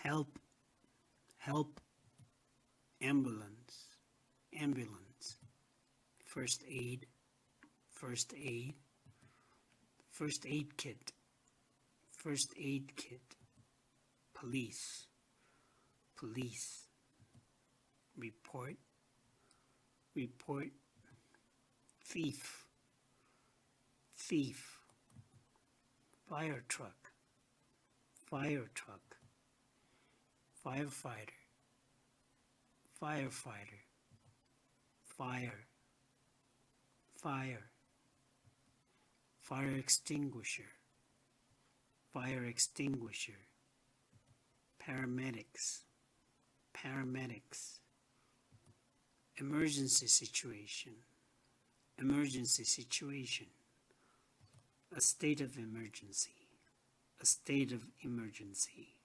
help, help, ambulance, ambulance, first aid, first aid, first aid kit, first aid kit, police, police, report, report, thief, thief, fire truck, fire truck, firefighter, firefighter, fire, fire, fire extinguisher, fire extinguisher, paramedics, paramedics, emergency situation, emergency situation, a state of emergency, a state of emergency,